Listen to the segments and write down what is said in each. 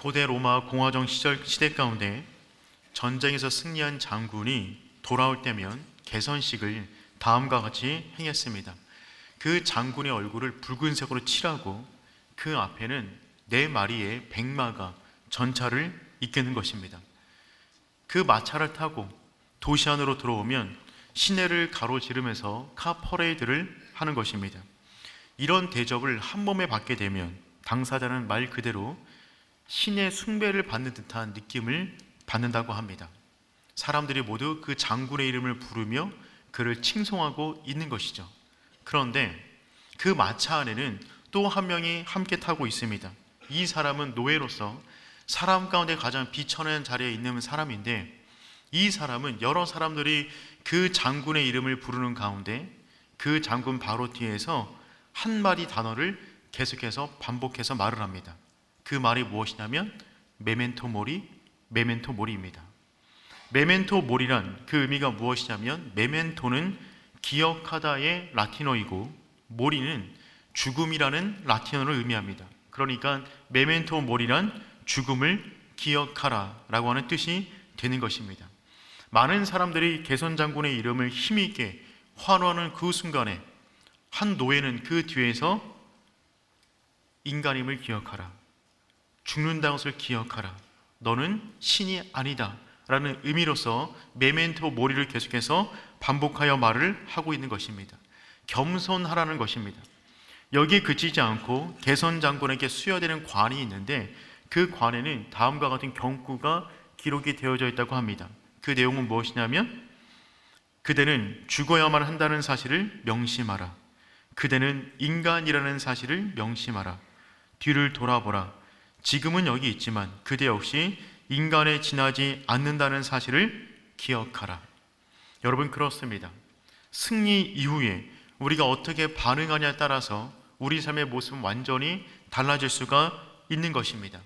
고대 로마 공화정 시대 가운데 전쟁에서 승리한 장군이 돌아올 때면 개선식을 다음과 같이 행했습니다. 그 장군의 얼굴을 붉은색으로 칠하고 그 앞에는 4마리의 백마가 전차를 이끄는 것입니다. 그 마차를 타고 도시 안으로 들어오면 시내를 가로지르면서 카 퍼레이드를 하는 것입니다. 이런 대접을 한 몸에 받게 되면 당사자는 말 그대로 신의 숭배를 받는 듯한 느낌을 받는다고 합니다. 사람들이 모두 그 장군의 이름을 부르며 그를 칭송하고 있는 것이죠. 그런데 그 마차 안에는 또 한 명이 함께 타고 있습니다. 이 사람은 노예로서 사람 가운데 가장 비천한 자리에 있는 사람인데, 이 사람은 여러 사람들이 그 장군의 이름을 부르는 가운데 그 장군 바로 뒤에서 한 마디 단어를 계속해서 반복해서 말을 합니다. 그 말이 무엇이냐면 메멘토 모리, 메멘토 모리입니다. 메멘토 모리란 그 의미가 무엇이냐면, 메멘토는 기억하다의 라틴어이고 모리는 죽음이라는 라틴어를 의미합니다. 그러니까 메멘토 모리란 죽음을 기억하라 라고 하는 뜻이 되는 것입니다. 많은 사람들이 개선 장군의 이름을 힘있게 환호하는 그 순간에 한 노예는 그 뒤에서 인간임을 기억하라, 죽는다는 것을 기억하라, 너는 신이 아니다 라는 의미로서 메멘토 모리를 계속해서 반복하여 말을 하고 있는 것입니다. 겸손하라는 것입니다. 여기에 그치지 않고 개선 장군에게 수여되는 관이 있는데, 그 관에는 다음과 같은 경구가 기록이 되어져 있다고 합니다. 그 내용은 무엇이냐면, 그대는 죽어야만 한다는 사실을 명심하라. 그대는 인간이라는 사실을 명심하라. 뒤를 돌아보라. 지금은 여기 있지만 그대 역시 인간에 지나지 않는다는 사실을 기억하라. 여러분, 그렇습니다. 승리 이후에 우리가 어떻게 반응하냐에 따라서 우리 삶의 모습은 완전히 달라질 수가 있는 것입니다.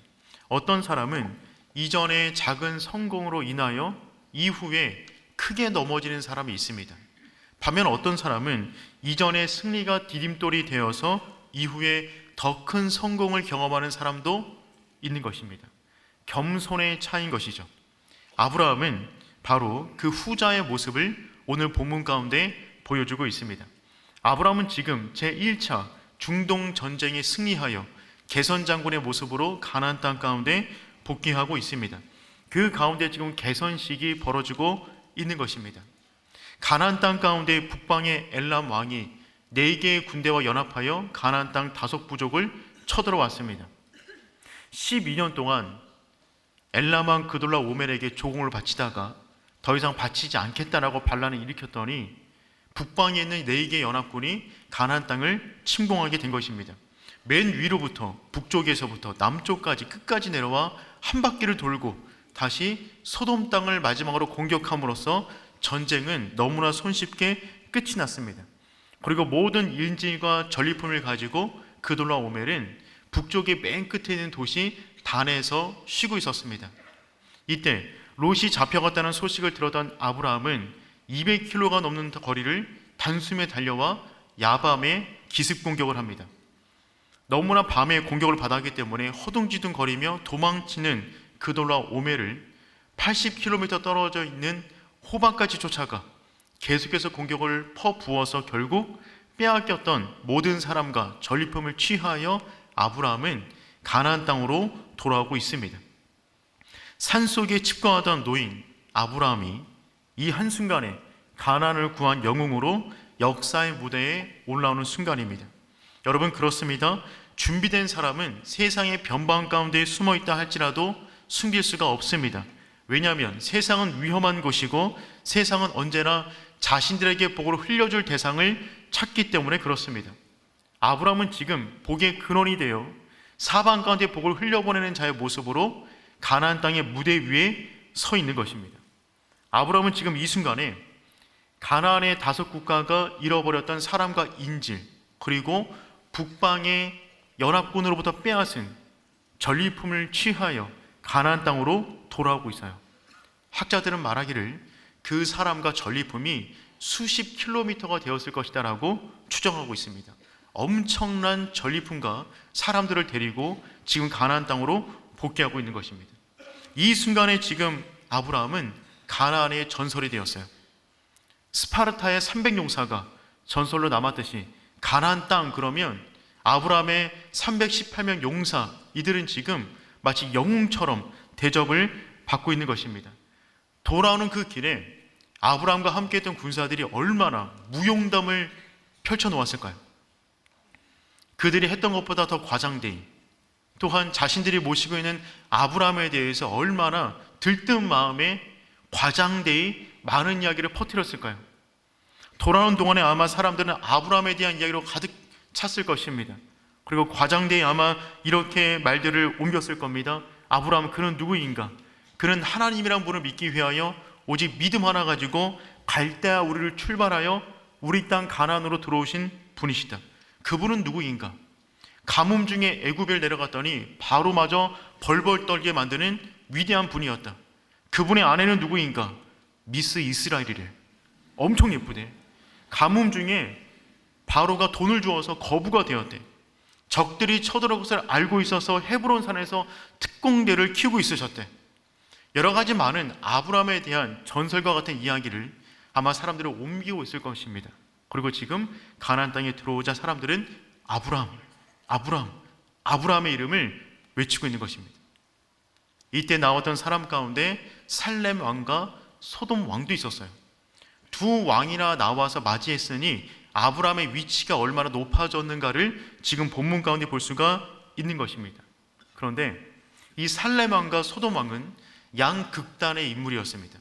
어떤 사람은 이전의 작은 성공으로 인하여 이후에 크게 넘어지는 사람이 있습니다. 반면 어떤 사람은 이전의 승리가 디딤돌이 되어서 이후에 더 큰 성공을 경험하는 사람도 있는 것입니다. 겸손의 차이인 것이죠. 아브라함은 바로 그 후자의 모습을 오늘 본문 가운데 보여주고 있습니다. 아브라함은 지금 제1차 중동 전쟁에 승리하여 개선 장군의 모습으로 가나안 땅 가운데 복귀하고 있습니다. 그 가운데 지금 개선식이 벌어지고 있는 것입니다. 가나안 땅 가운데 북방의 엘람 왕이 4개의 군대와 연합하여 가나안 땅 5부족을 쳐들어왔습니다. 12년 동안 엘람 왕 그돌라 오멜에게 조공을 바치다가 더 이상 바치지 않겠다라고 반란을 일으켰더니 북방에 있는 4개의 연합군이 가나안 땅을 침공하게 된 것입니다. 맨 위로부터 북쪽에서부터 남쪽까지 끝까지 내려와 한 바퀴를 돌고 다시 소돔 땅을 마지막으로 공격함으로써 전쟁은 너무나 손쉽게 끝이 났습니다. 그리고 모든 인질과 전리품을 가지고 그돌라 오멜은 북쪽의 맨 끝에 있는 도시 단에서 쉬고 있었습니다. 이때 롯이 잡혀갔다는 소식을 들었던 아브라함은 200km가 넘는 거리를 단숨에 달려와 야밤에 기습 공격을 합니다. 너무나 밤에 공격을 받았기 때문에 허둥지둥 거리며 도망치는 그돌라 오멜을 80km 떨어져 있는 호반까지 쫓아가 계속해서 공격을 퍼부어서 결국 빼앗겼던 모든 사람과 전리품을 취하여 아브라함은 가나안 땅으로 돌아오고 있습니다. 산속에 칩거하던 노인 아브라함이 이 한순간에 가나안을 구한 영웅으로 역사의 무대에 올라오는 순간입니다. 여러분, 그렇습니다. 준비된 사람은 세상의 변방 가운데 숨어있다 할지라도 숨길 수가 없습니다. 왜냐하면 세상은 위험한 곳이고 세상은 언제나 자신들에게 복을 흘려줄 대상을 찾기 때문에 그렇습니다. 아브라함은 지금 복의 근원이 되어 사방 가운데 복을 흘려보내는 자의 모습으로 가나안 땅의 무대 위에 서 있는 것입니다. 아브라함은 지금 이 순간에 가나안의 5국가가 잃어버렸던 사람과 인질, 그리고 북방의 연합군으로부터 빼앗은 전리품을 취하여 가나안 땅으로 돌아오고 있어요. 학자들은 말하기를 그 사람과 전리품이 수십 킬로미터가 되었을 것이다 라고 추정하고 있습니다. 엄청난 전리품과 사람들을 데리고 지금 가나안 땅으로 복귀하고 있는 것입니다. 이 순간에 지금 아브라함은 가나안의 전설이 되었어요. 스파르타의 300용사가 전설로 남았듯이 가나안 땅 그러면 아브라함의 318명 용사, 이들은 지금 마치 영웅처럼 대접을 받고 있는 것입니다. 돌아오는 그 길에 아브라함과 함께했던 군사들이 얼마나 무용담을 펼쳐놓았을까요? 그들이 했던 것보다 더 과장되이, 또한 자신들이 모시고 있는 아브라함에 대해서 얼마나 들뜬 마음에 과장되이 많은 이야기를 퍼뜨렸을까요? 돌아오는 동안에 아마 사람들은 아브라함에 대한 이야기로 가득 찼을 것입니다. 그리고 과장되이 아마 이렇게 말들을 옮겼을 겁니다. 아브라함, 그는 누구인가? 그는 하나님이란 분을 믿기 위하여 오직 믿음 하나 가지고 갈대아 우리를 출발하여 우리 땅 가나안으로 들어오신 분이시다. 그분은 누구인가? 가뭄 중에 애굽에 내려갔더니 바로마저 벌벌 떨게 만드는 위대한 분이었다. 그분의 아내는 누구인가? 미스 이스라엘이래. 엄청 예쁘대. 가뭄 중에 바로가 돈을 주어서 거부가 되었대. 적들이 쳐들어올 것을 알고 있어서 헤브론 산에서 특공대를 키우고 있으셨대. 여러 가지 많은 아브라함에 대한 전설과 같은 이야기를 아마 사람들은 옮기고 있을 것입니다. 그리고 지금 가나안 땅에 들어오자 사람들은 아브라함의 이름을 외치고 있는 것입니다. 이때 나왔던 사람 가운데 살렘 왕과 소돔 왕도 있었어요. 두 왕이나 나와서 맞이했으니 아브라함의 위치가 얼마나 높아졌는가를 지금 본문 가운데 볼 수가 있는 것입니다. 그런데 이 살렘 왕과 소돔 왕은 양극단의 인물이었습니다.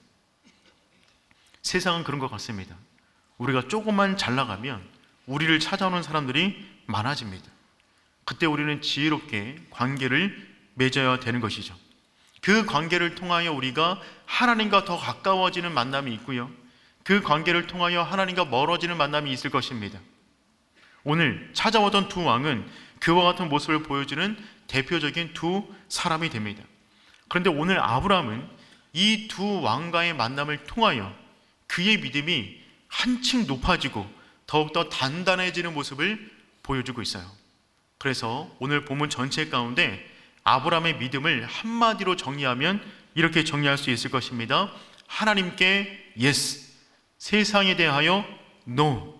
세상은 그런 것 같습니다. 우리가 조금만 잘 나가면 우리를 찾아오는 사람들이 많아집니다. 그때 우리는 지혜롭게 관계를 맺어야 되는 것이죠. 그 관계를 통하여 우리가 하나님과 더 가까워지는 만남이 있고요, 그 관계를 통하여 하나님과 멀어지는 만남이 있을 것입니다. 오늘 찾아오던 두 왕은 그와 같은 모습을 보여주는 대표적인 두 사람이 됩니다. 그런데 오늘 아브라함은 이 두 왕과의 만남을 통하여 그의 믿음이 한층 높아지고 더욱더 단단해지는 모습을 보여주고 있어요. 그래서 오늘 본문 전체 가운데 아브라함의 믿음을 한마디로 정리하면 이렇게 정리할 수 있을 것입니다. 하나님께 yes, 세상에 대하여 no.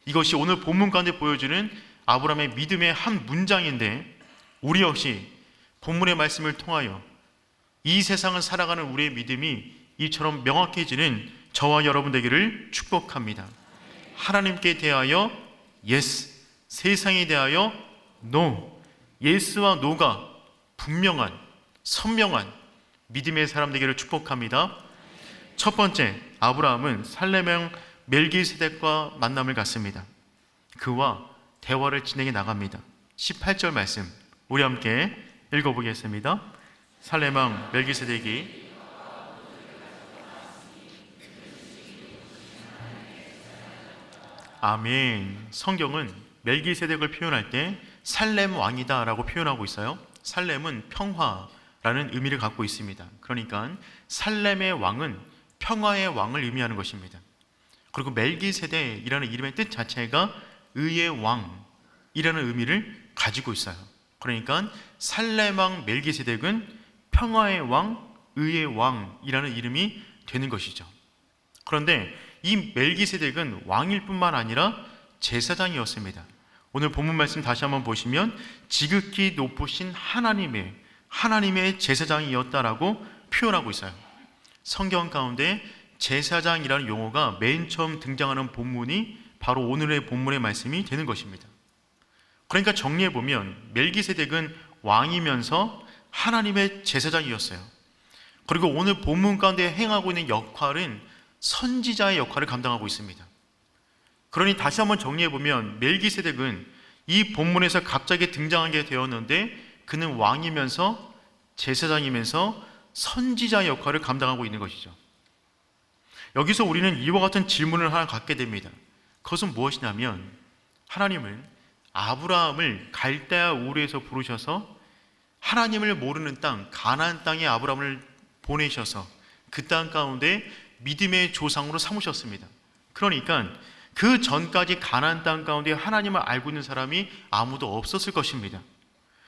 이것이 오늘 본문 가운데 보여주는 아브라함의 믿음의 한 문장인데, 우리 역시 본문의 말씀을 통하여 이 세상을 살아가는 우리의 믿음이 이처럼 명확해지는 저와 여러분 되기를 축복합니다. 하나님께 대하여 yes, 세상에 대하여 no. yes와 no가 분명한, 선명한 믿음의 사람 되기를 축복합니다. 첫 번째, 아브라함은 살렘 멜기세덱과 만남을 갖습니다. 그와 대화를 진행해 나갑니다. 18절 말씀 우리 함께 읽어보겠습니다. 살렘 왕 멜기세덱이 아멘. 성경은 멜기세덱을 표현할 때 살렘 왕이다 라고 표현하고 있어요. 살렘은 평화라는 의미를 갖고 있습니다. 그러니까 살렘의 왕은 평화의 왕을 의미하는 것입니다. 그리고 멜기세덱이라는 이름의 뜻 자체가 의의 왕이라는 의미를 가지고 있어요. 그러니까 살렘 왕 멜기세덱은 평화의 왕, 의의 왕이라는 이름이 되는 것이죠. 그런데 이 멜기세덱은 왕일 뿐만 아니라 제사장이었습니다. 오늘 본문 말씀 다시 한번 보시면 지극히 높으신 하나님의 제사장이었다라고 표현하고 있어요. 성경 가운데 제사장이라는 용어가 맨 처음 등장하는 본문이 바로 오늘의 본문의 말씀이 되는 것입니다. 그러니까 정리해보면 멜기세덱은 왕이면서 하나님의 제사장이었어요. 그리고 오늘 본문 가운데 행하고 있는 역할은 선지자의 역할을 감당하고 있습니다. 그러니 다시 한번 정리해보면 멜기세덱은 이 본문에서 갑자기 등장하게 되었는데 그는 왕이면서 제사장이면서 선지자의 역할을 감당하고 있는 것이죠. 여기서 우리는 이와 같은 질문을 하나 갖게 됩니다. 그것은 무엇이냐면, 하나님은 아브라함을 갈대아 우르에서 부르셔서 하나님을 모르는 땅 가나안 땅에 아브라함을 보내셔서 그 땅 가운데 믿음의 조상으로 삼으셨습니다. 그러니까 그 전까지 가나안 땅 가운데 하나님을 알고 있는 사람이 아무도 없었을 것입니다.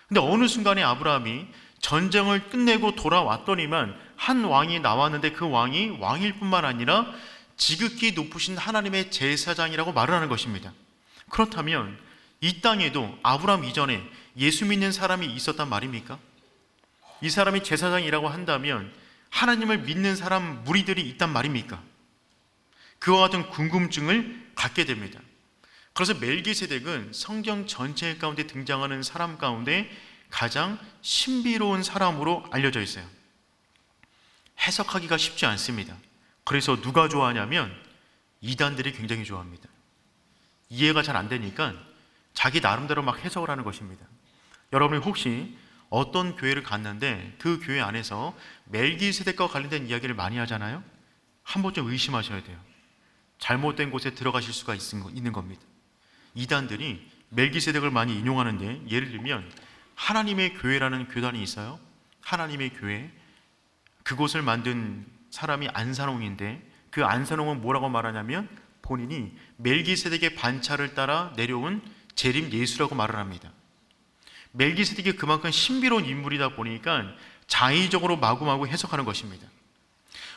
근데 어느 순간에 아브라함이 전쟁을 끝내고 돌아왔더니만 한 왕이 나왔는데 그 왕이 왕일 뿐만 아니라 지극히 높으신 하나님의 제사장이라고 말을 하는 것입니다. 그렇다면 이 땅에도 아브라함 이전에 예수 믿는 사람이 있었단 말입니까? 이 사람이 제사장이라고 한다면 하나님을 믿는 사람 무리들이 있단 말입니까? 그와 같은 궁금증을 갖게 됩니다. 그래서 멜기세덱은 성경 전체 가운데 등장하는 사람 가운데 가장 신비로운 사람으로 알려져 있어요. 해석하기가 쉽지 않습니다. 그래서 누가 좋아하냐면 이단들이 굉장히 좋아합니다. 이해가 잘 안 되니까 자기 나름대로 막 해석을 하는 것입니다. 여러분이 혹시 어떤 교회를 갔는데 그 교회 안에서 멜기세덱과 관련된 이야기를 많이 하잖아요? 한 번쯤 의심하셔야 돼요. 잘못된 곳에 들어가실 수가 있는 겁니다. 이단들이 멜기세덱을 많이 인용하는데, 예를 들면 하나님의 교회라는 교단이 있어요. 하나님의 교회, 그곳을 만든 사람이 안산홍인데 그 안산홍은 뭐라고 말하냐면 본인이 멜기세덱의 반차를 따라 내려온 재림 예수라고 말을 합니다. 멜기세덱이 그만큼 신비로운 인물이다 보니까 자의적으로 마구마구 해석하는 것입니다.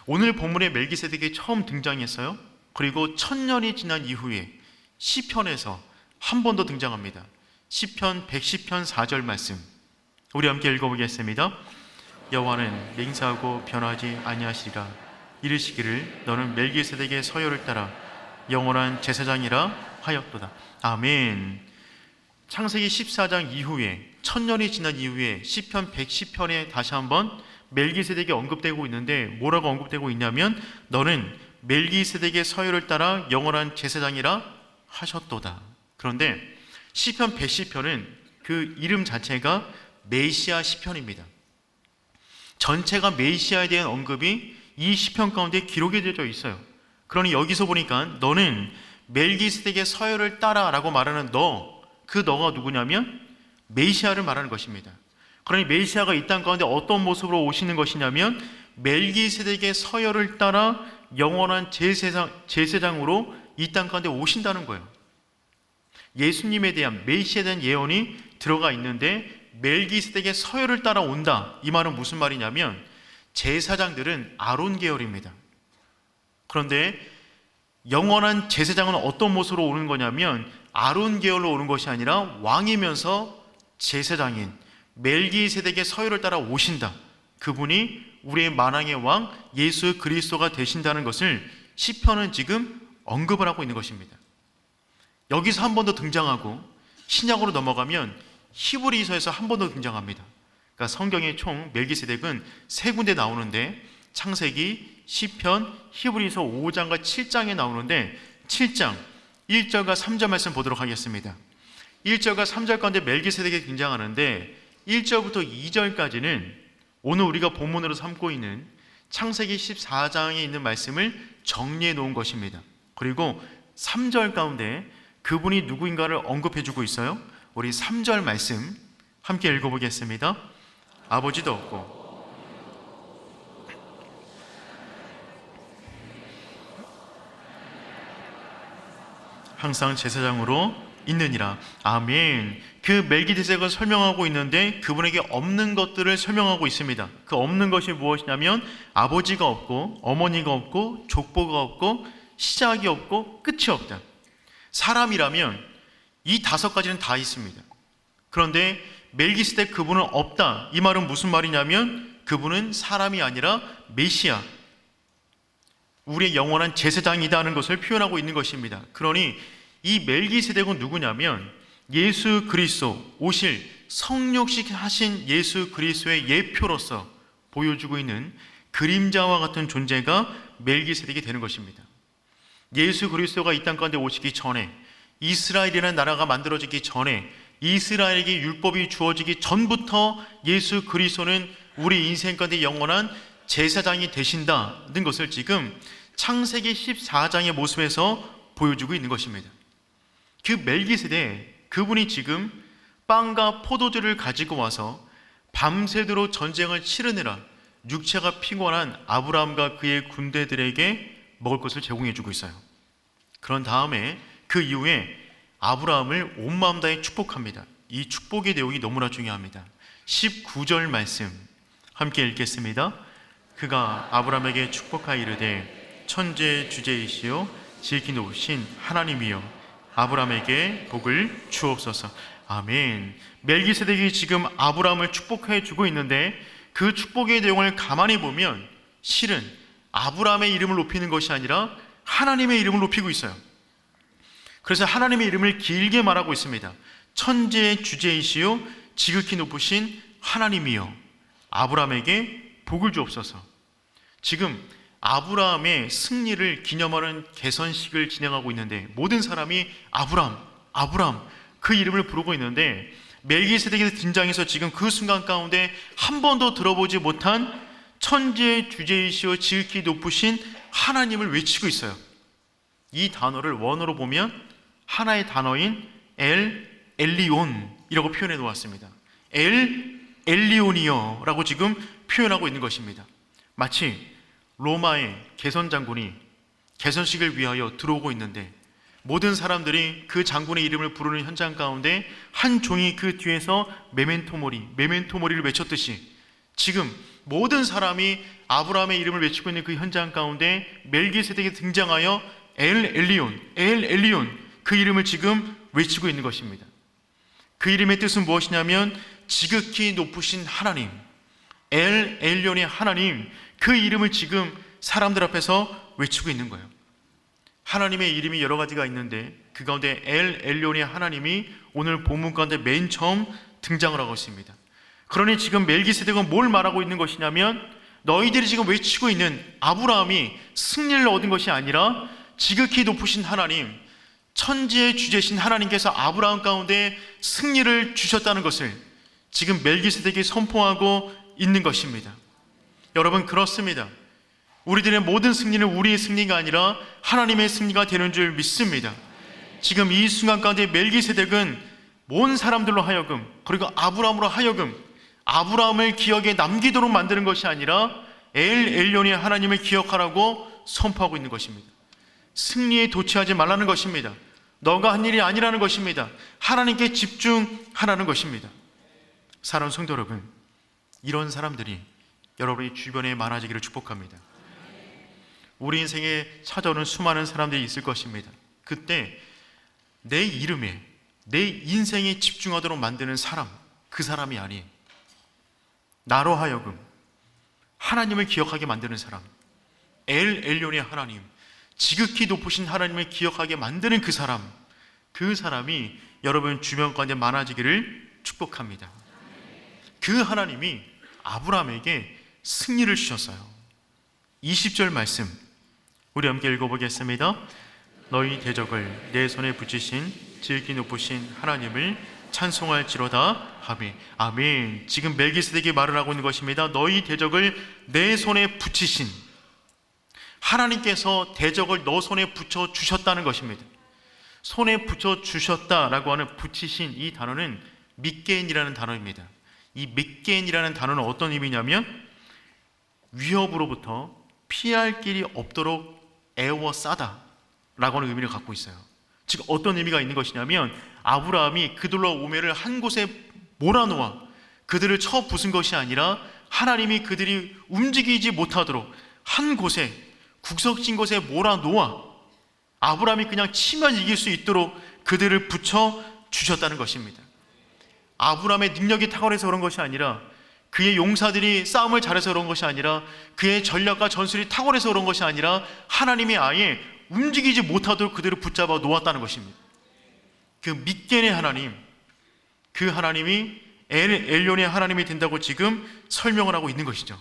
오늘 본문에 멜기세덱이 처음 등장했어요. 그리고 1000년이 지난 이후에 시편에서 한 번 더 등장합니다. 시편 110편 4절 말씀, 우리 함께 읽어보겠습니다. 여호와는 맹세하고 변하지 아니하시리라. 이르시기를 너는 멜기세덱의 서열을 따라 영원한 제사장이라 하였도다. 아멘. 창세기 14장 이후에 1000년이 지난 이후에 시편 110편에 다시 한번 멜기세덱이 언급되고 있는데 뭐라고 언급되고 있냐면 너는 멜기세덱의 서열을 따라 영원한 제사장이라 하셨도다. 그런데 시편 110편은 그 이름 자체가 메시아 시편입니다. 전체가 메시아에 대한 언급이 이 시편 가운데 기록이 되어 있어요. 그러니 여기서 보니까 너는 멜기세덱의 서열을 따라 라고 말하는 그 너가 누구냐면 메시아를 말하는 것입니다. 그러니 메시아가 이 땅 가운데 어떤 모습으로 오시는 것이냐면 멜기세덱의 서열을 따라 영원한 제사장으로 이 땅 가운데 오신다는 거예요. 예수님에 대한, 메시아에 대한 예언이 들어가 있는데 멜기세덱의 서열을 따라 온다. 이 말은 무슨 말이냐면 제사장들은 아론 계열입니다. 그런데 영원한 제사장은 어떤 모습으로 오는 거냐면 아론 계열로 오는 것이 아니라 왕이면서 제사장인 멜기세덱의 서열을 따라 오신다. 그분이 우리의 만왕의 왕 예수 그리스도가 되신다는 것을 시편은 지금 언급을 하고 있는 것입니다. 여기서 한 번 더 등장하고 신약으로 넘어가면 히브리서에서 한 번 더 등장합니다. 그러니까 성경에 총 멜기세덱은 3군데 나오는데 창세기, 시편, 히브리서 5장과 7장에 나오는데 7장 1절과 3절 말씀 보도록 하겠습니다. 1절과 3절 가운데 멜기세덱이 등장하는데 1절부터 2절까지는 오늘 우리가 본문으로 삼고 있는 창세기 14장에 있는 말씀을 정리해 놓은 것입니다. 그리고 3절 가운데 그분이 누구인가를 언급해 주고 있어요. 우리 3절 말씀 함께 읽어보겠습니다. 아버지도 없고 항상 제사장으로 있느니라. 아멘. 그 멜기세덱을 설명하고 있는데 그분에게 없는 것들을 설명하고 있습니다. 그 없는 것이 무엇이냐면 아버지가 없고 어머니가 없고 족보가 없고 시작이 없고 끝이 없다. 사람이라면 이 5가지는 다 있습니다. 그런데 멜기세덱 그분은 없다. 이 말은 무슨 말이냐면 그분은 사람이 아니라 메시아, 우리의 영원한 제사장이다는 것을 표현하고 있는 것입니다. 그러니 이 멜기세덱은 누구냐면 예수 그리스도, 오실 성육식 하신 예수 그리스도의 예표로서 보여주고 있는 그림자와 같은 존재가 멜기세덱이 되는 것입니다. 예수 그리스도가 이 땅 가운데 오시기 전에, 이스라엘이라는 나라가 만들어지기 전에, 이스라엘에게 율법이 주어지기 전부터 예수 그리스도는 우리 인생 가운데 영원한 제사장이 되신다는 것을 지금 창세기 14장의 모습에서 보여주고 있는 것입니다. 그 멜기세덱, 그분이 지금 빵과 포도주를 가지고 와서 밤새도록 전쟁을 치르느라 육체가 피곤한 아브라함과 그의 군대들에게 먹을 것을 제공해 주고 있어요. 그런 다음에 그 이후에 아브라함을 온 마음 다해 축복합니다. 이 축복의 내용이 너무나 중요합니다. 19절 말씀 함께 읽겠습니다. 그가 아브라함에게 축복하여 이르되 천재 주제이시요 지극히 높으신 하나님이여 아브라함에게 복을 주옵소서. 아멘. 멜기세덱이 지금 아브라함을 축복해 주고 있는데 그 축복의 내용을 가만히 보면 실은 아브라함의 이름을 높이는 것이 아니라 하나님의 이름을 높이고 있어요. 그래서 하나님의 이름을 길게 말하고 있습니다. 천재의 주제이시요 지극히 높으신 하나님이여 아브라함에게 복을 주옵소서. 지금 아브라함의 승리를 기념하는 개선식을 진행하고 있는데 모든 사람이 아브라함 그 이름을 부르고 있는데 멜기세덱이 등장해서 지금 그 순간 가운데 한 번도 들어보지 못한 천재의 주제이시오 지극히 높으신 하나님을 외치고 있어요. 이 단어를 원어로 보면 하나의 단어인 엘리온이라고 표현해 놓았습니다. 엘리온이여 라고 지금 표현하고 있는 것입니다. 마치 로마의 개선 장군이 개선식을 위하여 들어오고 있는데 모든 사람들이 그 장군의 이름을 부르는 현장 가운데 한 종이 그 뒤에서 메멘토 모리를 외쳤듯이 지금 모든 사람이 아브라함의 이름을 외치고 있는 그 현장 가운데 멜기세덱이 등장하여 엘리온 그 이름을 지금 외치고 있는 것입니다. 그 이름의 뜻은 무엇이냐면 지극히 높으신 하나님, 엘리온의 하나님, 그 이름을 지금 사람들 앞에서 외치고 있는 거예요. 하나님의 이름이 여러 가지가 있는데 그 가운데 엘리온의 하나님이 오늘 본문 가운데 맨 처음 등장을 하고 있습니다. 그러니 지금 멜기세덱은 뭘 말하고 있는 것이냐면 너희들이 지금 외치고 있는 아브라함이 승리를 얻은 것이 아니라 지극히 높으신 하나님, 천지의 주제신 하나님께서 아브라함 가운데 승리를 주셨다는 것을 지금 멜기세덱이 선포하고 있는 것입니다. 여러분, 그렇습니다. 우리들의 모든 승리는 우리의 승리가 아니라 하나님의 승리가 되는 줄 믿습니다. 지금 이 순간 가운데 멜기세덱은 모든 사람들로 하여금, 그리고 아브라함으로 하여금 아브라함을 기억에 남기도록 만드는 것이 아니라 엘리온의 하나님을 기억하라고 선포하고 있는 것입니다. 승리에 도취하지 말라는 것입니다. 너가 한 일이 아니라는 것입니다. 하나님께 집중하라는 것입니다. 사랑하는 성도 여러분, 이런 사람들이 여러분의 주변에 많아지기를 축복합니다. 우리 인생에 찾아오는 수많은 사람들이 있을 것입니다. 그때 내 이름에, 내 인생에 집중하도록 만드는 사람, 그 사람이 아닌 나로 하여금 하나님을 기억하게 만드는 사람, 엘리온의 하나님, 지극히 높으신 하나님을 기억하게 만드는 그 사람이 여러분 주변 가운데 많아지기를 축복합니다. 그 하나님이 아브라함에게 승리를 주셨어요. 20절 말씀 우리 함께 읽어보겠습니다. 너희 대적을 내 손에 붙이신 지극히 높으신 하나님을 찬송할지로다. 아멘. 지금 멜기세덱이 말을 하고 있는 것입니다. 너희 대적을 내 손에 붙이신 하나님께서 대적을 너 손에 붙여 주셨다는 것입니다. 손에 붙여 주셨다라고 하는 붙이신 이 단어는 밑게인이라는 단어입니다. 이 밑게인이라는 단어는 어떤 의미냐면 위협으로부터 피할 길이 없도록 애워싸다 라고 하는 의미를 갖고 있어요. 즉 어떤 의미가 있는 것이냐면 아브라함이 그들로 오매를 한 곳에 몰아놓아 그들을 쳐 부순 것이 아니라 하나님이 그들이 움직이지 못하도록 한 곳에 국석진 곳에 몰아놓아 아브라함이 그냥 치면 이길 수 있도록 그들을 붙여 주셨다는 것입니다. 아브라함의 능력이 탁월해서 그런 것이 아니라 그의 용사들이 싸움을 잘해서 그런 것이 아니라 그의 전략과 전술이 탁월해서 그런 것이 아니라 하나님이 아예 움직이지 못하도록 그들을 붙잡아 놓았다는 것입니다. 그 밑겐의 하나님, 그 하나님이 엘리온의 하나님이 된다고 지금 설명을 하고 있는 것이죠.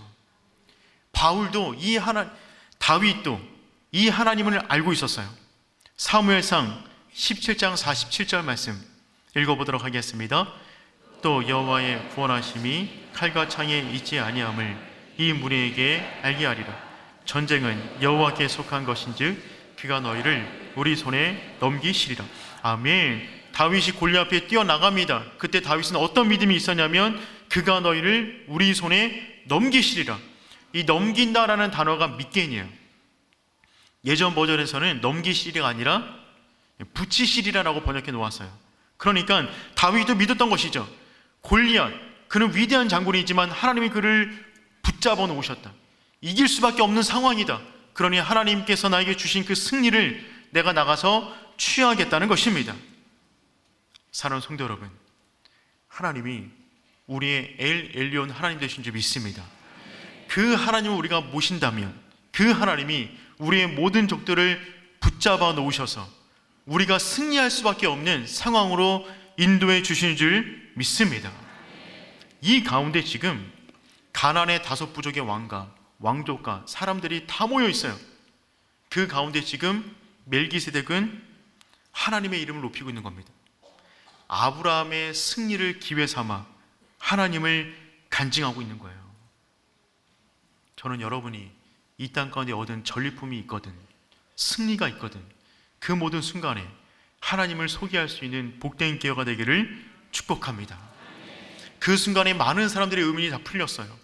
바울도 다윗도 이 하나님을 알고 있었어요. 사무엘상 17장 47절 말씀 읽어보도록 하겠습니다. 또 여호와의 구원하심이 칼과 창에 있지 아니함을 이 무리에게 알게 하리라. 전쟁은 여호와께 속한 것인즉 그가 너희를 우리 손에 넘기시리라. 아멘. 다윗이 골리앗 앞에 뛰어나갑니다. 그때 다윗은 어떤 믿음이 있었냐면 그가 너희를 우리 손에 넘기시리라. 이 넘긴다라는 단어가 밑겐이에요. 예전 버전에서는 넘기시리가 아니라 붙이시리라라고 번역해 놓았어요. 그러니까 다윗도 믿었던 것이죠. 골리앗, 그는 위대한 장군이지만 하나님이 그를 붙잡아 놓으셨다. 이길 수밖에 없는 상황이다. 그러니 하나님께서 나에게 주신 그 승리를 내가 나가서 취하겠다는 것입니다. 사랑하는 성도 여러분, 하나님이 우리의 엘 엘리온 하나님 되신 줄 믿습니다. 그 하나님을 우리가 모신다면 그 하나님이 우리의 모든 적들을 붙잡아 놓으셔서 우리가 승리할 수밖에 없는 상황으로 인도해 주시는 줄 믿습니다. 이 가운데 지금 가나안의 5부족의 왕과 왕족과 사람들이 다 모여 있어요. 그 가운데 지금 멜기세덱은 하나님의 이름을 높이고 있는 겁니다. 아브라함의 승리를 기회 삼아 하나님을 간증하고 있는 거예요. 저는 여러분이 이 땅 가운데 얻은 전리품이 있거든, 승리가 있거든, 그 모든 순간에 하나님을 소개할 수 있는 복된 기회가 되기를 축복합니다. 그 순간에 많은 사람들의 의문이 다 풀렸어요.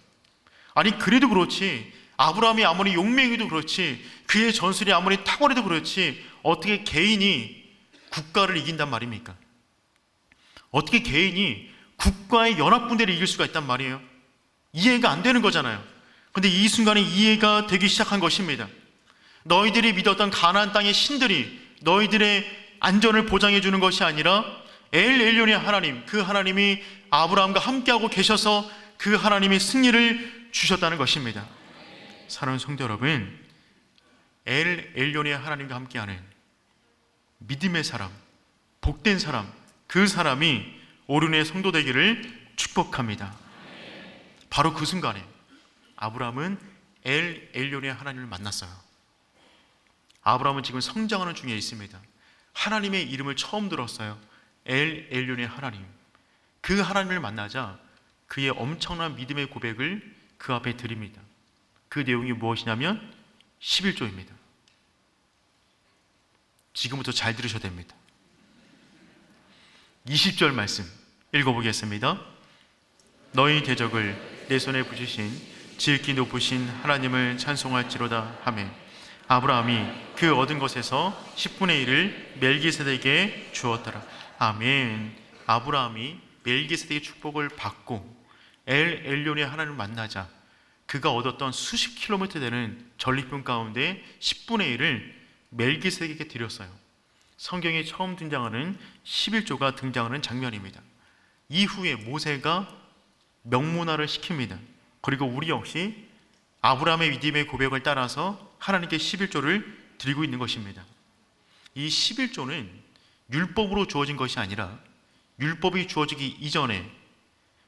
아니 그래도 그렇지, 아브라함이 아무리 용맹해도 그렇지, 그의 전술이 아무리 탁월해도 그렇지, 어떻게 개인이 국가를 이긴단 말입니까? 어떻게 개인이 국가의 연합군대를 이길 수가 있단 말이에요? 이해가 안 되는 거잖아요. 근데 이 순간에 이해가 되기 시작한 것입니다. 너희들이 믿었던 가나안 땅의 신들이 너희들의 안전을 보장해 주는 것이 아니라 엘 엘리온의 하나님, 그 하나님이 아브라함과 함께하고 계셔서 그 하나님이 승리를 주셨다는 것입니다. 사랑하는 성도 여러분, 엘 엘리온의 하나님과 함께하는 믿음의 사람, 복된 사람, 그 사람이 오륜의 성도 되기를 축복합니다. 바로 그 순간에 아브라함은 엘 엘리온의 하나님을 만났어요. 아브라함은 지금 성장하는 중에 있습니다. 하나님의 이름을 처음 들었어요. 엘 엘리온의 하나님. 그 하나님을 만나자 그의 엄청난 믿음의 고백을 그 앞에 드립니다. 그 내용이 무엇이냐면 11조입니다. 지금부터 잘 들으셔야 됩니다. 20절 말씀 읽어보겠습니다. 너희 대적을 내 손에 붙이신 지극히 높으신 하나님을 찬송할지로다 하매 아브라함이 그 얻은 것에서 10분의 1을 멜기세덱에게 주었더라. 아멘. 아브라함이 멜기세덱의 축복을 받고 엘 엘리온의 하나님을 만나자 그가 얻었던 수십 킬로미터 되는 전리품 가운데 10분의 1을 멜기세덱에게 드렸어요. 성경에 처음 등장하는 11조가 등장하는 장면입니다. 이후에 모세가 명문화를 시킵니다. 그리고 우리 역시 아브라함의 믿음의 고백을 따라서 하나님께 11조를 드리고 있는 것입니다. 이 11조는 율법으로 주어진 것이 아니라 율법이 주어지기 이전에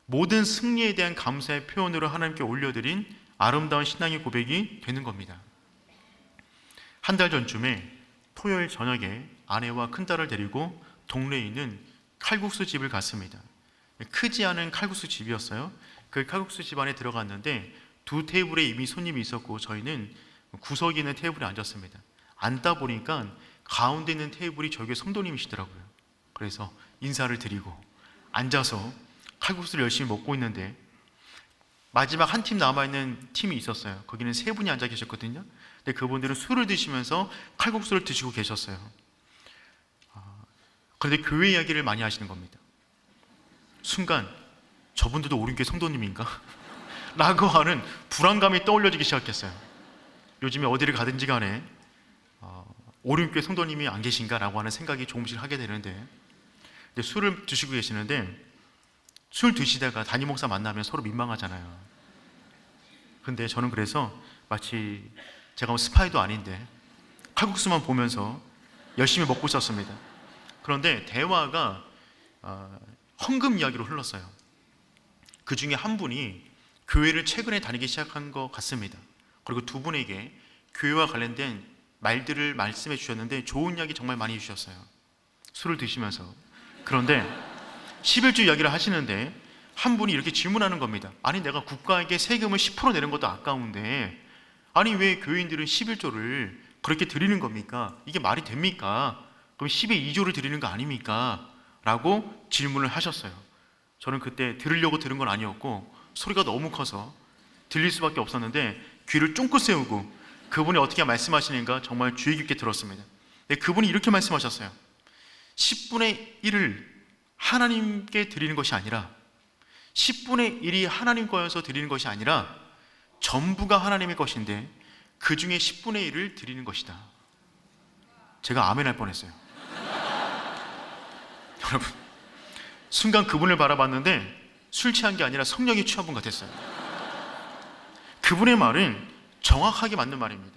모든 승리에 대한 감사의 표현으로 하나님께 올려드린 아름다운 신앙의 고백이 되는 겁니다. 한 달 전쯤에 토요일 저녁에 아내와 큰딸을 데리고 동네에 있는 칼국수 집을 갔습니다. 크지 않은 칼국수 집이었어요. 그 칼국수 집 안에 들어갔는데 두 테이블에 이미 손님이 있었고 저희는 구석에 있는 테이블에 앉았습니다. 앉다 보니까 가운데 있는 테이블이 저에게 성도님이시더라고요. 그래서 인사를 드리고 앉아서 칼국수를 열심히 먹고 있는데 마지막 한 팀 남아있는 팀이 있었어요. 거기는 3분이 앉아 계셨거든요. 근데 그분들은 술을 드시면서 칼국수를 드시고 계셨어요. 그런데 교회 이야기를 많이 하시는 겁니다. 순간 저분들도 오륜교회 성도님인가? 라고 하는 불안감이 떠올려지기 시작했어요. 요즘에 어디를 가든지 간에 오륜교회 성도님이 안 계신가? 라고 하는 생각이 조금씩 하게 되는데 술을 드시고 계시는데 술 드시다가 담임 목사 만나면 서로 민망하잖아요. 근데 저는 그래서 마치 제가 뭐 스파이도 아닌데 칼국수만 보면서 열심히 먹고 있었습니다. 그런데 대화가 헌금 이야기로 흘렀어요. 그 중에 한 분이 교회를 최근에 다니기 시작한 것 같습니다. 그리고 두 분에게 교회와 관련된 말들을 말씀해 주셨는데 좋은 이야기 정말 많이 해주셨어요. 술을 드시면서. 그런데 11조 이야기를 하시는데 한 분이 이렇게 질문하는 겁니다. 아니 내가 국가에게 세금을 10% 내는 것도 아까운데 아니 왜 교인들은 11조를 그렇게 드리는 겁니까? 이게 말이 됩니까? 그럼 10의 2조를 드리는 거 아닙니까? 라고 질문을 하셨어요. 저는 그때 들으려고 들은 건 아니었고 소리가 너무 커서 들릴 수밖에 없었는데 귀를 쫑긋 세우고 그분이 어떻게 말씀하시는가 정말 주의 깊게 들었습니다. 근데 그분이 이렇게 말씀하셨어요. 10분의 1을 하나님께 드리는 것이 아니라 10분의 1이 하나님 거여서 드리는 것이 아니라 전부가 하나님의 것인데 그 중에 10분의 1을 드리는 것이다. 제가 아멘 할 뻔했어요. 여러분, 순간 그분을 바라봤는데 술 취한 게 아니라 성령이 취한 분 같았어요. 그분의 말은 정확하게 맞는 말입니다.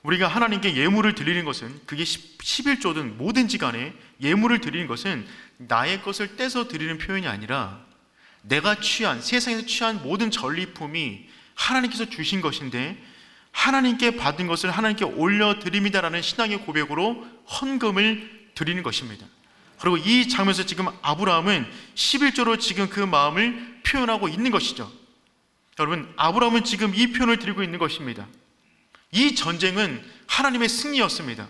우리가 하나님께 예물을 드리는 것은, 그게 11조든 뭐든지 간에 예물을 드리는 것은 나의 것을 떼서 드리는 표현이 아니라 내가 취한, 세상에서 취한 모든 전리품이 하나님께서 주신 것인데 하나님께 받은 것을 하나님께 올려드립니다라는 신앙의 고백으로 헌금을 드리는 것입니다. 그리고 이 장면에서 지금 아브라함은 11조로 지금 그 마음을 표현하고 있는 것이죠. 여러분, 아브라함은 지금 이 표현을 드리고 있는 것입니다. 이 전쟁은 하나님의 승리였습니다.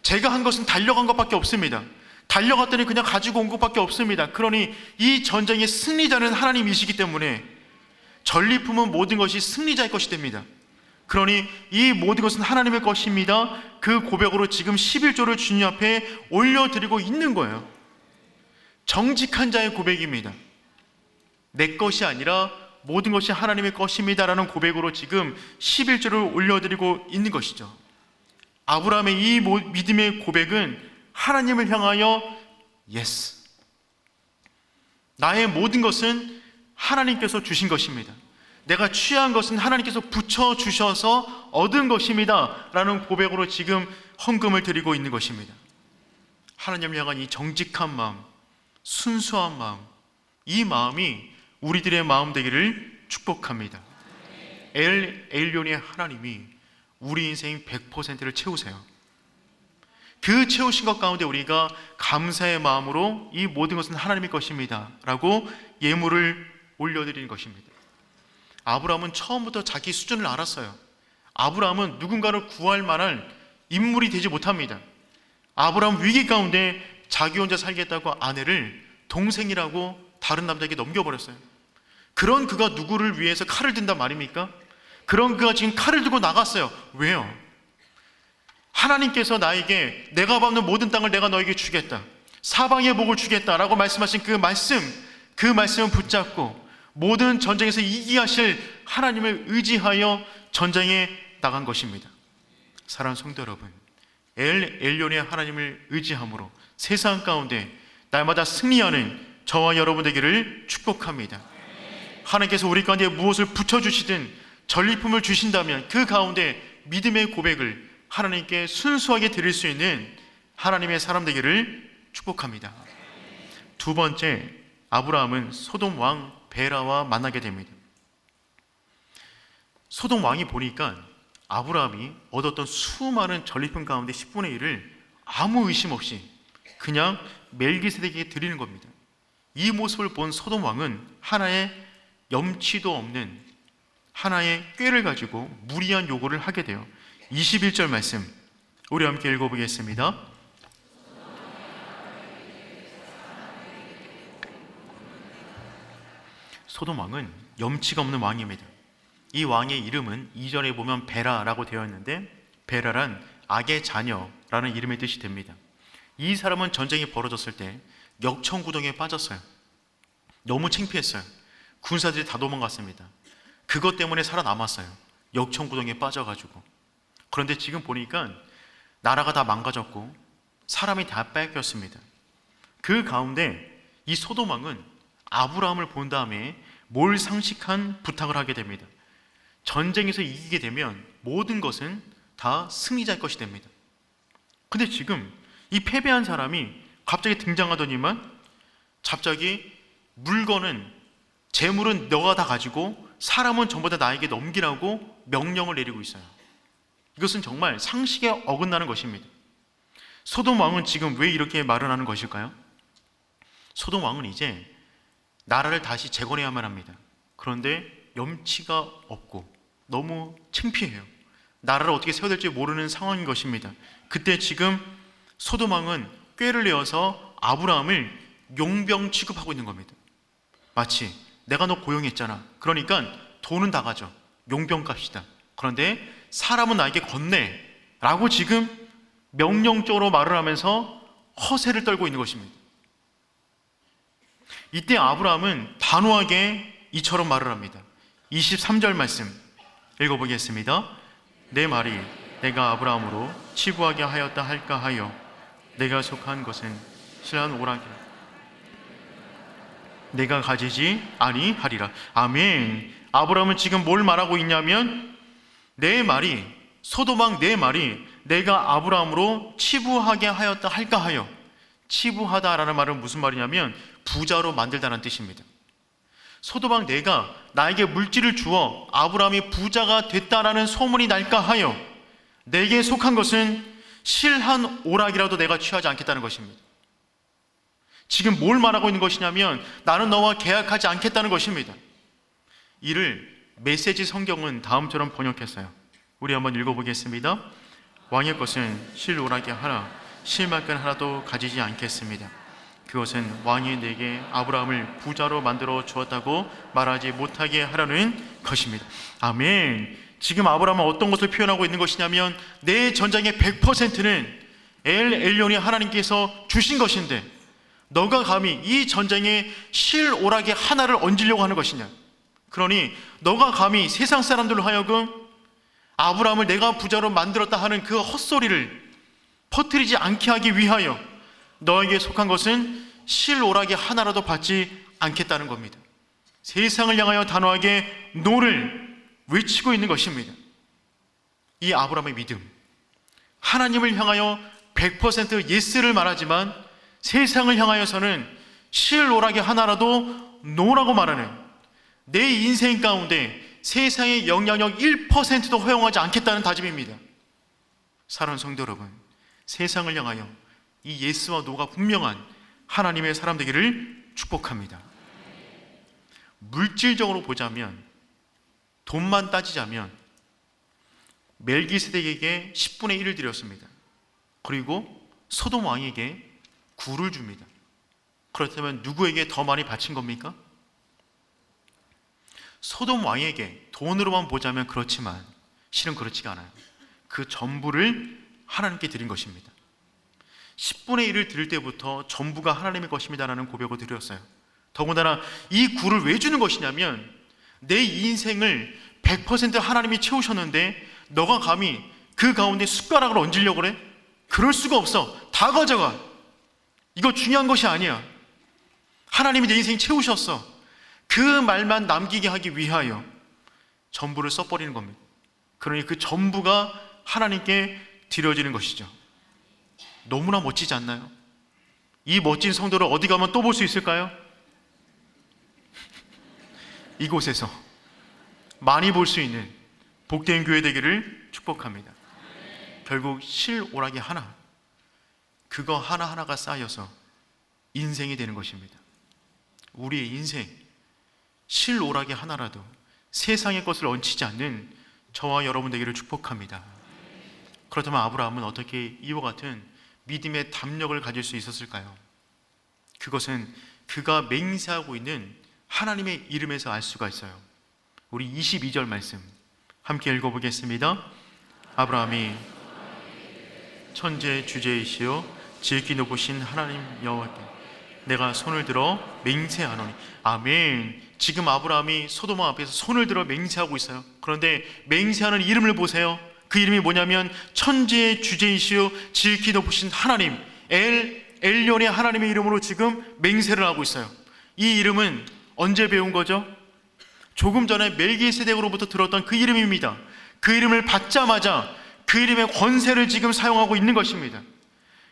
제가 한 것은 달려간 것밖에 없습니다. 달려갔더니 그냥 가지고 온 것밖에 없습니다. 그러니 이 전쟁의 승리자는 하나님이시기 때문에 전리품은 모든 것이 승리자의 것이 됩니다. 그러니 이 모든 것은 하나님의 것입니다. 그 고백으로 지금 11조를 주님 앞에 올려드리고 있는 거예요. 정직한 자의 고백입니다. 내 것이 아니라 모든 것이 하나님의 것입니다 라는 고백으로 지금 11조를 올려드리고 있는 것이죠. 아브라함의 이 믿음의 고백은 하나님을 향하여 예스, 나의 모든 것은 하나님께서 주신 것입니다. 내가 취한 것은 하나님께서 붙여주셔서 얻은 것입니다 라는 고백으로 지금 헌금을 드리고 있는 것입니다. 하나님을 향한 이 정직한 마음, 순수한 마음, 이 마음이 우리들의 마음 되기를 축복합니다. 엘 엘리온의 하나님이 우리 인생 100%를 채우세요. 그 채우신 것 가운데 우리가 감사의 마음으로 이 모든 것은 하나님의 것입니다 라고 예물을 올려드리는 것입니다. 아브라함은 처음부터 자기 수준을 알았어요. 아브라함은 누군가를 구할 만한 인물이 되지 못합니다. 아브라함 위기 가운데 자기 혼자 살겠다고 아내를 동생이라고 다른 남자에게 넘겨버렸어요. 그런 그가 누구를 위해서 칼을 든단 말입니까? 그런 그가 지금 칼을 들고 나갔어요. 왜요? 하나님께서 나에게 내가 밟는 모든 땅을 내가 너에게 주겠다, 사방의 복을 주겠다라고 말씀하신 그 말씀을 붙잡고 모든 전쟁에서 이기게 하실 하나님을 의지하여 전쟁에 나간 것입니다. 사랑하는 성도 여러분, 엘 엘리온의 하나님을 의지함으로 세상 가운데 날마다 승리하는 저와 여러분 되기를 축복합니다. 하나님께서 우리 가운데 무엇을 붙여주시든 전리품을 주신다면 그 가운데 믿음의 고백을 하나님께 순수하게 드릴 수 있는 하나님의 사람 되기를 축복합니다. 두 번째, 아브라함은 소돔 왕 베라와 만나게 됩니다. 소돔 왕이 보니까 아브라함이 얻었던 수많은 전리품 가운데 10분의 1을 아무 의심 없이 그냥 멜기세덱에게 드리는 겁니다. 이 모습을 본 소돔 왕은 하나의 염치도 없는 하나의 꾀를 가지고 무리한 요구를 하게 돼요. 21절 말씀 우리 함께 읽어보겠습니다. 소돔 왕은 염치가 없는 왕입니다. 이 왕의 이름은 이전에 보면 베라라고 되어 있는데 베라란 악의 자녀라는 이름의 뜻이 됩니다. 이 사람은 전쟁이 벌어졌을 때 역청구동에 빠졌어요. 너무 창피했어요. 군사들이 다 도망갔습니다. 그것 때문에 살아남았어요. 역청구동에 빠져가지고. 그런데 지금 보니까 나라가 다 망가졌고 사람이 다 뺏겼습니다. 그 가운데 이 소돔 왕은 아브라함을 본 다음에 몰상식한 부탁을 하게 됩니다. 전쟁에서 이기게 되면 모든 것은 다 승리자의 것이 됩니다. 근데 지금 이 패배한 사람이 갑자기 등장하더니만 갑자기 물건은, 재물은 너가 다 가지고 사람은 전부 다 나에게 넘기라고 명령을 내리고 있어요. 이것은 정말 상식에 어긋나는 것입니다. 소돔 왕은 지금 왜 이렇게 말을 하는 것일까요? 소돔 왕은 이제 나라를 다시 재건해야만 합니다. 그런데 염치가 없고 너무 창피해요. 나라를 어떻게 세워야 될지 모르는 상황인 것입니다. 그때 지금 소돔 왕은 꾀를 내어서 아브라함을 용병 취급하고 있는 겁니다. 마치 내가 너 고용했잖아. 그러니까 돈은 다 가져. 용병 값이다. 그런데 사람은 나에게 건네 라고 지금 명령적으로 말을 하면서 허세를 떨고 있는 것입니다. 이때 아브라함은 단호하게 이처럼 말을 합니다. 23절 말씀 읽어보겠습니다. 내 말이 내가 아브라함으로 치부하게 하였다 할까 하여 내가 속한 것은 실한 오락이라 내가 가지지 아니하리라. 아멘. 아브라함은 지금 뭘 말하고 있냐면 내 말이, 소돔왕 내 말이 내가 아브라함으로 치부하게 하였다 할까 하여. 치부하다라는 말은 무슨 말이냐면 부자로 만들다는 뜻입니다. 소돔왕 내가 나에게 물질을 주어 아브라함이 부자가 됐다라는 소문이 날까 하여 내게 속한 것은 실한 오락이라도 내가 취하지 않겠다는 것입니다. 지금 뭘 말하고 있는 것이냐면 나는 너와 계약하지 않겠다는 것입니다. 이를 메시지 성경은 다음처럼 번역했어요. 우리 한번 읽어보겠습니다. 왕의 것은 실 오락이 하나, 실만큼 하나도 가지지 않겠습니다. 그것은 왕이 내게 아브라함을 부자로 만들어 주었다고 말하지 못하게 하려는 것입니다. 아멘. 지금 아브라함은 어떤 것을 표현하고 있는 것이냐면 내 전장의 100%는 엘 엘리온이 하나님께서 주신 것인데 너가 감히 이 전쟁에 실 오락의 하나를 얹으려고 하는 것이냐. 그러니 너가 감히 세상 사람들로 하여금 아브라함을 내가 부자로 만들었다 하는 그 헛소리를 퍼뜨리지 않게 하기 위하여 너에게 속한 것은 실 오락의 하나라도 받지 않겠다는 겁니다. 세상을 향하여 단호하게 노를 외치고 있는 것입니다. 이 아브라함의 믿음, 하나님을 향하여 100% 예스를 말하지만 세상을 향하여서는 실 오락의 하나라도 노라고 말하는 내 인생 가운데 세상의 영향력 1%도 허용하지 않겠다는 다짐입니다. 사랑하는 성도 여러분, 세상을 향하여 이 예스와 노가 분명한 하나님의 사람 되기를 축복합니다. 물질적으로 보자면, 돈만 따지자면 멜기세덱에게 10분의 1을 드렸습니다. 그리고 소돔 왕에게 굴을 줍니다. 그렇다면 누구에게 더 많이 바친 겁니까? 소돔 왕에게 돈으로만 보자면 그렇지만 실은 그렇지가 않아요. 그 전부를 하나님께 드린 것입니다. 10분의 1을 드릴 때부터 전부가 하나님의 것입니다라는 고백을 드렸어요. 더군다나 이 굴을 왜 주는 것이냐면 내 인생을 100% 하나님이 채우셨는데 너가 감히 그 가운데 숟가락을 얹으려고 그래? 그럴 수가 없어. 다 가져가. 이거 중요한 것이 아니야. 하나님이 내 인생 채우셨어. 그 말만 남기게 하기 위하여 전부를 써버리는 겁니다. 그러니 그 전부가 하나님께 드려지는 것이죠. 너무나 멋지지 않나요? 이 멋진 성도를 어디 가면 또 볼 수 있을까요? 이곳에서 많이 볼 수 있는 복된 교회 되기를 축복합니다. 결국 실 오락이 하나, 그거 하나하나가 쌓여서 인생이 되는 것입니다. 우리의 인생, 실 오락이 하나라도 세상의 것을 얹히지 않는 저와 여러분 되기를 축복합니다. 그렇다면 아브라함은 어떻게 이와 같은 믿음의 담력을 가질 수 있었을까요? 그것은 그가 맹세하고 있는 하나님의 이름에서 알 수가 있어요. 우리 22절 말씀 함께 읽어보겠습니다. 아브라함이 천재 주제이시오 지극히 높으신 하나님 여호와께 내가 손을 들어 맹세하노니. 아멘. 지금 아브라함이 소돔 앞에서 손을 들어 맹세하고 있어요. 그런데 맹세하는 이름을 보세요. 그 이름이 뭐냐면 천지의 주제이시오 지극히 높으신 하나님 엘리온의 하나님의 이름으로 지금 맹세를 하고 있어요. 이 이름은 언제 배운 거죠? 조금 전에 멜기세덱으로부터 들었던 그 이름입니다. 그 이름을 받자마자 그 이름의 권세를 지금 사용하고 있는 것입니다.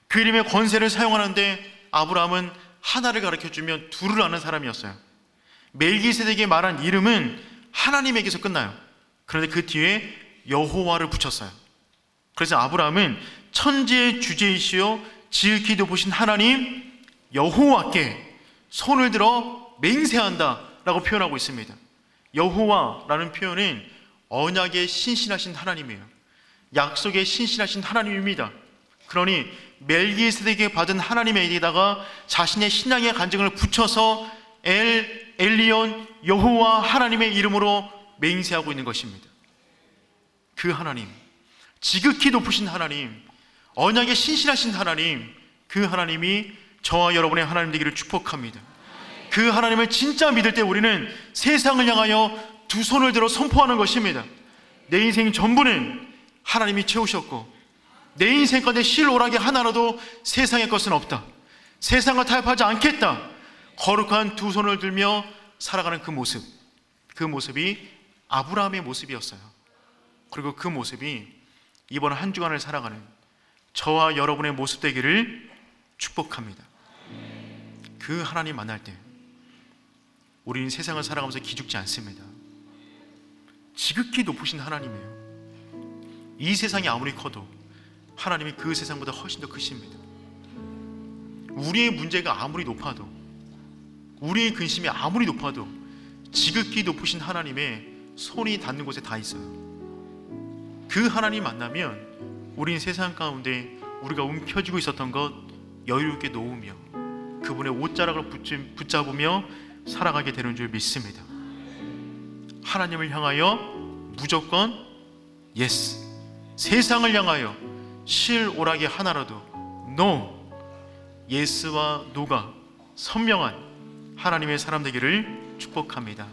그 이름의 권세를 사용하는데 아브라함은 하나를 가르쳐주면 둘을 아는 사람이었어요. 멜기세덱이 말한 이름은 하나님에게서 끝나요. 그런데 그 뒤에 여호와를 붙였어요. 그래서 아브라함은 천지의 주제이시오 지극히 높으신 하나님 여호와께 손을 들어 맹세한다 라고 표현하고 있습니다. 여호와라는 표현은 언약에 신실하신 하나님이에요. 약속에 신실하신 하나님입니다. 그러니 멜기세덱에게 받은 하나님에게다가 자신의 신앙의 간증을 붙여서 엘리온 여호와 하나님의 이름으로 맹세하고 있는 것입니다. 그 하나님, 지극히 높으신 하나님, 언약에 신실하신 하나님, 그 하나님이 저와 여러분의 하나님 되기를 축복합니다. 그 하나님을 진짜 믿을 때 우리는 세상을 향하여 두 손을 들어 선포하는 것입니다. 내 인생 전부는 하나님이 채우셨고 내 인생 가운데 실오라기 하나라도 세상의 것은 없다. 세상과 타협하지 않겠다. 거룩한 두 손을 들며 살아가는 그 모습이 아브라함의 모습이었어요. 그리고 그 모습이 이번 한 주간을 살아가는 저와 여러분의 모습 되기를 축복합니다. 그 하나님 만날 때 우리는 세상을 살아가면서 기죽지 않습니다. 지극히 높으신 하나님이에요. 이 세상이 아무리 커도 하나님이 그 세상보다 훨씬 더 크십니다. 우리의 문제가 아무리 높아도, 우리의 근심이 아무리 높아도 지극히 높으신 하나님의 손이 닿는 곳에 다 있어요. 그 하나님 만나면 우린 세상 가운데 우리가 움켜쥐고 있었던 것 여유롭게 놓으며 그분의 옷자락을 붙잡으며 살아가게 되는 줄 믿습니다. 하나님을 향하여 무조건 예스, 세상을 향하여 실오라기 하나라도 노, 예스와 노가 선명한 하나님의 사람 되기를 축복합니다.